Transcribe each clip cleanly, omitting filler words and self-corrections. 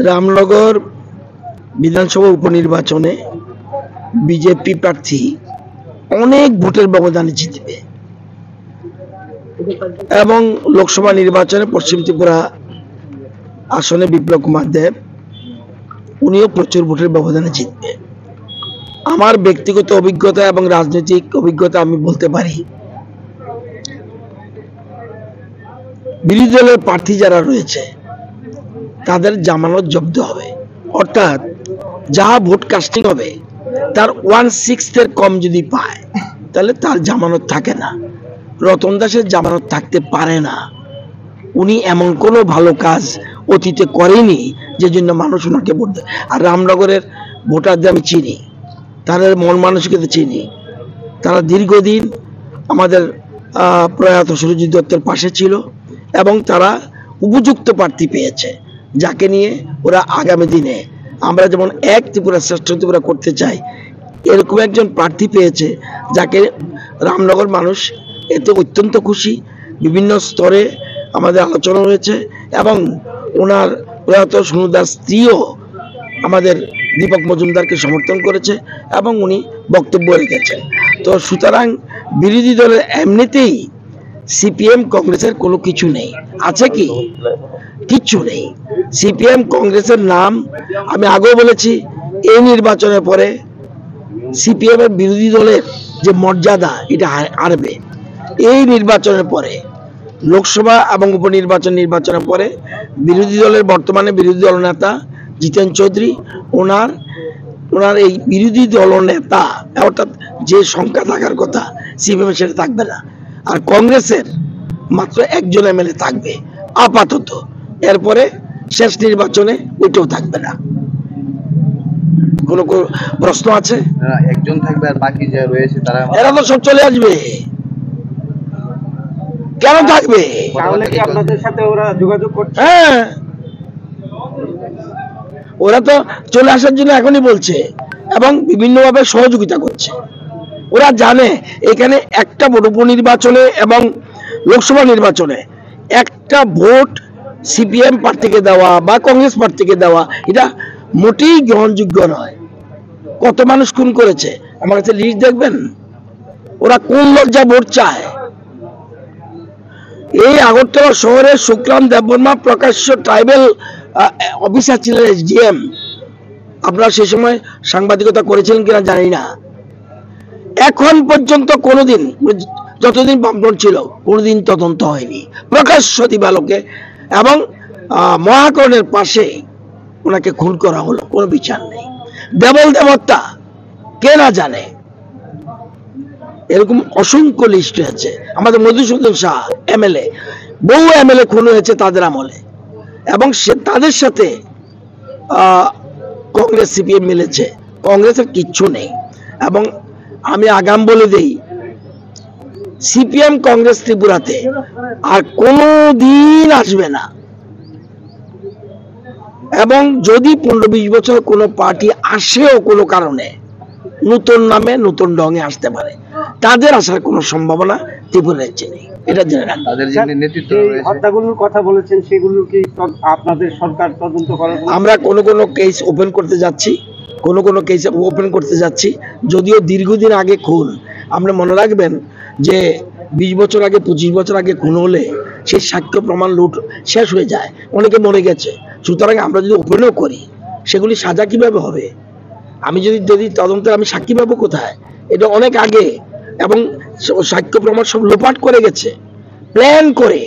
রামনগর বিধানসভা উপনির্বাচনে বিজেপি প্রার্থী অনেক ভোটের ব্যবধানে জিতবে এবং লোকসভা নির্বাচনে পশ্চিম ত্রিপুরা আসনে বিপ্লব কুমার দেব উনিও প্রচুর ভোটের ব্যবধানে জিতবে। আমার ব্যক্তিগত অভিজ্ঞতা এবং রাজনৈতিক অভিজ্ঞতা আমি বলতে পারি, বিরোধী দলের প্রার্থী যারা রয়েছে তাদের জামানত জব্দ হবে, অর্থাৎ যা ভোট কাস্টিং হবে তার 1/6 কম যদি পায় তাহলে তার জামানত থাকে না। রতন দাসের জামানত থাকতে পারে না। উনি এমন কোনো ভালো কাজ অতীতে করেনি যে জন্য মানুষ ওনাকে ভোট দেয়। আর রামনগরের ভোটারদের আমি চিনি, তাদের মন মানসিকতা চিনি। তারা দীর্ঘদিন আমাদের প্রয়াত সুরজিৎ দত্তের পাশে ছিল এবং তারা উপযুক্ত প্রার্থী পেয়েছে, যাকে নিয়ে ওরা আগামী দিনে আমরা যেমন এক ত্রিপুরা শ্রেষ্ঠ ত্রিপুরা করতে চাই, এরকম একজন প্রার্থী পেয়েছে যাকে রামনগর মানুষ এতে অত্যন্ত খুশি। বিভিন্ন স্তরে আমাদের আলোচনা হয়েছে এবং ওনার প্রয়াত সোনুদার স্ত্রীও আমাদের দীপক মজুমদারকে সমর্থন করেছে এবং উনি বক্তব্য রেখেছেন। তো সুতরাং বিরোধী দলের এমনিতেই সিপিএম কংগ্রেসের কোনো কিছু নেই, আছে কি? কিচ্ছু নেই। সিপিএম কংগ্রেসের নাম আমি আগেও বলেছি, এই নির্বাচনের পরে সিপিএম এর বিরোধী দলের যে মর্যাদা এটা হারবে। এই নির্বাচনের পরে লোকসভা এবং নির্বাচনের পরে বিরোধী দলের বর্তমানে বিরোধী দল নেতা জিতেন চৌধুরী ওনার এই বিরোধী দল নেতা অর্থাৎ যে সংখ্যা থাকার কথা সিপিএম সেটা থাকবে না। আর কংগ্রেসের মাত্র একজন এমএলএ থাকবে আপাতত, এরপরে শেষ নির্বাচনে ওইটাও থাকবে না। কোন প্রশ্ন আছে? একজন থাকবে আর বাকি যে রয়েছে তারা এরা তো সব চলে আসবে। কেন থাকবে? তাহলে কি আপনাদের সাথে ওরা যোগাযোগ করছে? হ্যাঁ, ওরা তো চলে আসার জন্য এখনই বলছে এবং বিভিন্নভাবে সহযোগিতা করছে। ওরা জানে এখানে একটা ভোট উপনির্বাচনে এবং লোকসভা নির্বাচনে একটা ভোট সিপিএম প্রার্থীকে দেওয়া বা কংগ্রেস প্রার্থীকে দেওয়া এটা মোটেই গ্রহণযোগ্য নয়। কত মানুষ খুন করেছে আমার কাছে লিস্ট দেখবেন। ওরা কোন লজ্জা ভোট চায়? এই আগরতলা শহরে শুক্রাম দেববর্মা প্রকাশ্য ট্রাইবেল অফিসার ছিলেন, এসডিএম। আপনারা সেই সময় সাংবাদিকতা করেছিলেন কিনা জানি না। এখন পর্যন্ত কোনোদিন, যতদিন বামফ্রন্ট ছিল, কোনোদিন তদন্ত হয়নি। প্রকাশ্য দিবালোকে এবং মহাকরণের পাশে ওনাকে খুন করা হলো, কোনো বিচার নেই। দেবল দেবতা কে না জানে? এরকম অসংখ্য লিস্ট আছে। আমাদের মধুসূদন শাহ এমএলএ, বহু এমএলএ খুন হয়েছে তাদের আমলে এবং তাদের সাথে কংগ্রেস সিপিএম মিলেছে। কংগ্রেসের কিচ্ছু নেই এবং আমি আগাম বলে দেই, সিপিএম কংগ্রেস ত্রিপুরাতে আর কোনো দিন আসবে না। এবং যদি 15-20 বছর কোনো পার্টি আসেও কোনো কারণে, নতুন নামে নতুন ঢঙে আসতে পারে, তাদের আসার কোনো সম্ভাবনা ত্রিপুরা রাজ্যে নেই। এটা জেনে রাখবেন। তাদের যে নেতৃত্ব রয়েছে, হত্যাগুলোর কথা বলেছেন, সেগুলো কি আপনাদের সরকার তদন্ত করে? আমরা কোনো কেস ওপেন করতে যাচ্ছি, কোনো কেস ওপেন করতে যাচ্ছি। যদিও দীর্ঘদিন আগে খুন, আমরা মনে রাখবেন যে 20 বছর আগে 25 বছর আগে খুন হলে সেই সাক্ষ্য প্রমাণ লুট শেষ হয়ে যায়, অনেকে মরে গেছে। সুতরাং আমরা যদি ওপেনও করি, সেগুলি সাজা কিভাবে হবে? আমি যদি তদন্তের আমি সাক্ষী পাবো কোথায়? এটা অনেক আগে এবং সাক্ষ্য প্রমাণ সব লোপাট করে গেছে, প্ল্যান করে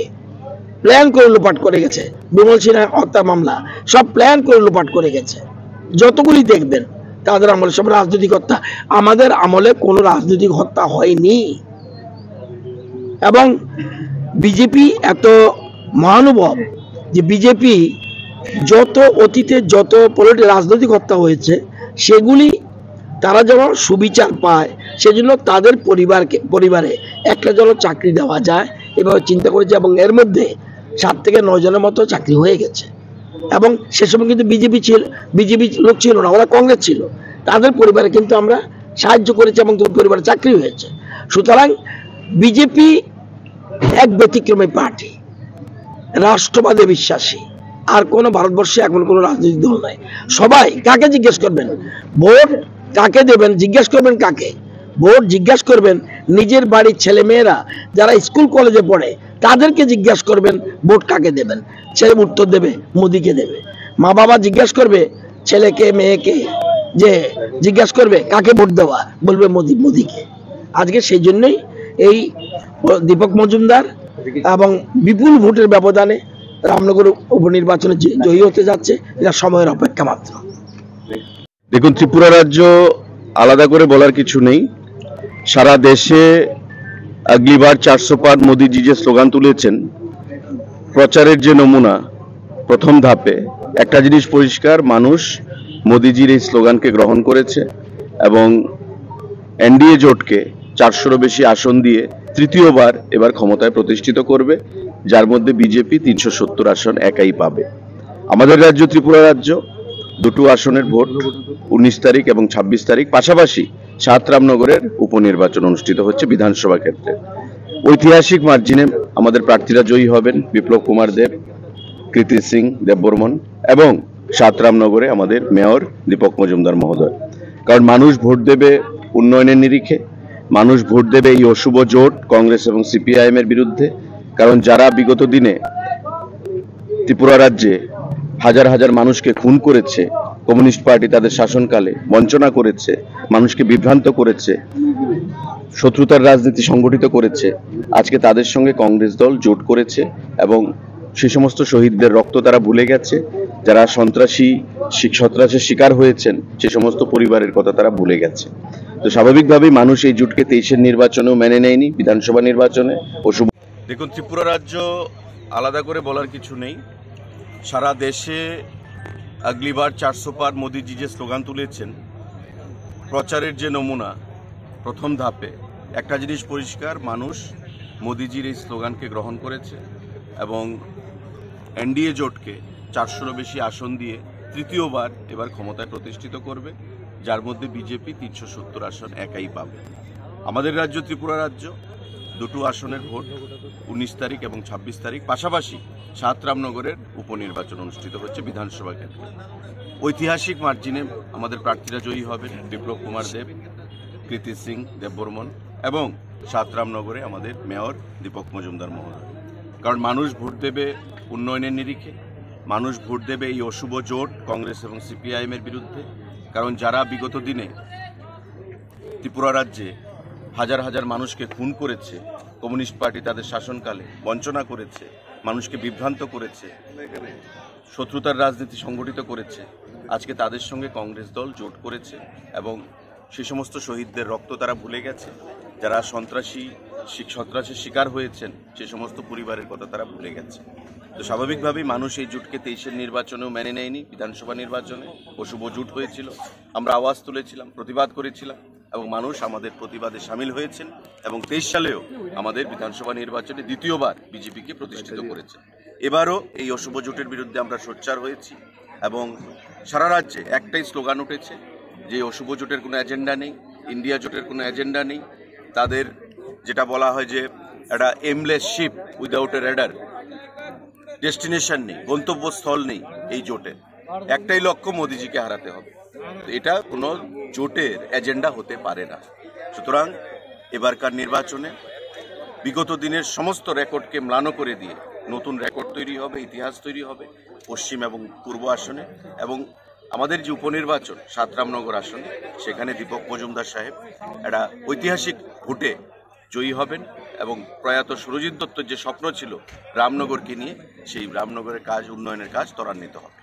লোপাট করে গেছে। বিমল সিনহা হত্যা মামলা সব প্ল্যান করে লোপাট করে গেছে। যতগুলি দেখবেন তাদের আমলে সব রাজনৈতিক হত্যা। আমাদের আমলে কোনো রাজনৈতিক হত্যা হয়নি। এবং বিজেপি এত মহানুভব যে বিজেপি যত অতীতে যত রাজনৈতিক হত্যা হয়েছে সেগুলি তারা যেন সুবিচার পায়, সেজন্য তাদের পরিবারে একটা যেন চাকরি দেওয়া যায় এভাবে চিন্তা করেছে। এবং এর মধ্যে 7 থেকে 9 জনের মতো চাকরি হয়ে গেছে। এবং সে সময় কিন্তু বিজেপি লোক ছিল না, ওরা কংগ্রেস ছিল। তাদের পরিবারে কিন্তু আমরা সাহায্য করেছি এবং পরিবারে চাকরি হয়েছে। সুতরাং বিজেপি এক ব্যতিক্রমী পার্টি, রাষ্ট্রবাদে বিশ্বাসী। আর কোনো ভারতবর্ষে এখন কোনো রাজনৈতিক দল নাই। সবাই কাকে জিজ্ঞেস করবেন ভোট কাকে দেবেন, জিজ্ঞেস করবেন কাকে ভোট, জিজ্ঞাসা করবেন নিজের বাড়ির ছেলে মেয়েরা যারা স্কুল কলেজে পড়ে তাদেরকে জিজ্ঞাসা করবেন ভোট কাকে দেবেন, ছেলে উত্তর দেবে মোদিকে দেবে। মা বাবা জিজ্ঞাসা করবে ছেলেকে মেয়েকে, যে জিজ্ঞাসা করবে কাকে ভোট দেওয়া, বলবে মোদিকে। আজকে সেই জন্যই এই দীপক মজুমদার এবং বিপুল ভোটের ব্যবধানে রামনগর উপনির্বাচনে জয়ী হতে যাচ্ছে, এটা সময়ের অপেক্ষা মাত্র। দেখুন, ত্রিপুরা রাজ্য আলাদা করে বলার কিছু নেই। সারা দেশে আগলিবার 400 পার মোদিজি যে স্লোগান তুলেছেন, প্রচারের যে নমুনা, প্রথম ধাপে একটা জিনিস পরিষ্কার, মানুষ মোদিজির এই স্লোগানকে গ্রহণ করেছে এবং এনডিএ জোটকে 400-রও বেশি আসন দিয়ে তৃতীয়বার এবার ক্ষমতায় প্রতিষ্ঠিত করবে, যার মধ্যে বিজেপি 370 আসন একাই পাবে। আমাদের রাজ্য ত্রিপুরা রাজ্য দুটো আসনের ভোট 19 তারিখ এবং 26 তারিখ, পাশাপাশি 7 রামনগরের উপনির্বাচন অনুষ্ঠিত হচ্ছে বিধানসভা ক্ষেত্রে। ঐতিহাসিক মার্জিনে আমাদের প্রার্থীরা জয়ী হবেন বিপ্লব কুমার দেব, কৃতি সিং দেববর্মন এবং 7 রামনগরে আমাদের মেয়র দীপক মজুমদার মহোদয়। কারণ মানুষ ভোট দেবে উন্নয়নের নিরিখে, মানুষ ভোট দেবে এই অশুভ জোট কংগ্রেস এবং সিপিআইএম এর বিরুদ্ধে। কারণ যারা বিগত দিনে ত্রিপুরা রাজ্যে হাজার হাজার মানুষকে খুন করেছে, কমিউনিস্ট পার্টি তাদের শাসনকালে বঞ্চনা করেছে, মানুষকে বিভ্রান্ত করেছে, শত্রুতার রাজনীতি সংগঠিত করেছে, আজকে তাদের সঙ্গে কংগ্রেস দল জোট করেছে এবং সেই সমস্ত শহীদদের রক্ত তারা ভুলে গেছে। যারা সন্ত্রাসের শিকার হয়েছেন সে সমস্ত পরিবারের কথা তারা ভুলে গেছে। তো স্বাভাবিকভাবেই মানুষ এই জোটকে 23-এর নির্বাচনেও মেনে নেয়নি, বিধানসভা নির্বাচনে। দেখুন, ত্রিপুরা রাজ্য আলাদা করে বলার কিছু নেই। সারা দেশে আগলিবার 400 পার মোদিজি যে স্লোগান তুলেছেন, প্রচারের যে নমুনা, প্রথম ধাপে একটা জিনিস পরিষ্কার, মানুষ মোদিজির এই স্লোগানকে গ্রহণ করেছে এবং এনডিএ জোটকে 400-রও বেশি আসন দিয়ে তৃতীয়বার এবার ক্ষমতায় প্রতিষ্ঠিত করবে, যার মধ্যে বিজেপি 370 আসন একাই পাবে। আমাদের রাজ্য ত্রিপুরা রাজ্য দুটো আসনের ভোট 19 তারিখ এবং 26 তারিখ, পাশাপাশি 7 রামনগরের উপনির্বাচন অনুষ্ঠিত হচ্ছে বিধানসভা ক্ষেত্রে। ঐতিহাসিক মার্জিনে আমাদের প্রার্থীরা জয়ী হবেন বিপ্লব কুমার দেব, কৃতি সিং দেববর্মন এবং 7 রামনগরে আমাদের মেয়র দীপক মজুমদার মহোদয়। কারণ মানুষ ভোট দেবে উন্নয়নের নিরিখে, মানুষ ভোট দেবে এই অশুভ জোট কংগ্রেস এবং সিপিআইএম এর বিরুদ্ধে। কারণ যারা বিগত দিনে ত্রিপুরা রাজ্যে হাজার হাজার মানুষকে খুন করেছে, কমিউনিস্ট পার্টি তাদের শাসনকালে বঞ্চনা করেছে, মানুষকে বিভ্রান্ত করেছে, শত্রুতার রাজনীতি সংগঠিত করেছে, আজকে তাদের সঙ্গে কংগ্রেস দল জোট করেছে এবং সে সমস্ত শহীদদের রক্ত তারা ভুলে গেছে। যারা সন্ত্রাসের শিকার হয়েছেন সে সমস্ত পরিবারের কথা তারা ভুলে গেছে। তো স্বাভাবিকভাবেই মানুষ এই জোটকে 23-এর নির্বাচনেও মেনে নেয়নি, বিধানসভা নির্বাচনে অশুভ জোট হয়েছিল। আমরা আওয়াজ তুলেছিলাম, প্রতিবাদ করেছিলাম এবং মানুষ আমাদের প্রতিবাদে সামিল হয়েছেন এবং 23 সালেও আমাদের বিধানসভা নির্বাচনে দ্বিতীয়বার বিজেপিকে প্রতিষ্ঠিত করেছে। এবারও এই অশুভ জোটের বিরুদ্ধে আমরা সোচ্চার হয়েছি এবং সারা রাজ্যে একটাই স্লোগান উঠেছে যে অশুভ জোটের কোনো এজেন্ডা নেই, ইন্ডিয়া জোটের কোনো এজেন্ডা নেই। তাদের যেটা বলা হয় যে একটা aimless ship without a rudder, destination নেই, গন্তব্যস্থল নেই এই জোটে। একটাই লক্ষ্য, মোদিজিকে হারাতে হবে। এটা কোনো জোটের এজেন্ডা হতে পারে না। সুতরাং এবারকার নির্বাচনে বিগত দিনের সমস্ত রেকর্ডকে ম্লান করে দিয়ে নতুন রেকর্ড তৈরি হবে, ইতিহাস তৈরি হবে পশ্চিম এবং পূর্ব আসনে। এবং আমাদের যে উপনির্বাচন 7 রামনগর আসনে, সেখানে দীপক মজুমদার সাহেব একটা ঐতিহাসিক ভোটে জয়ী হবেন এবং প্রয়াত সুরজিৎ দত্তর যে স্বপ্ন ছিল রামনগরকে নিয়ে, সেই রামনগরের কাজ, উন্নয়নের কাজ ত্বরান্বিত হবে।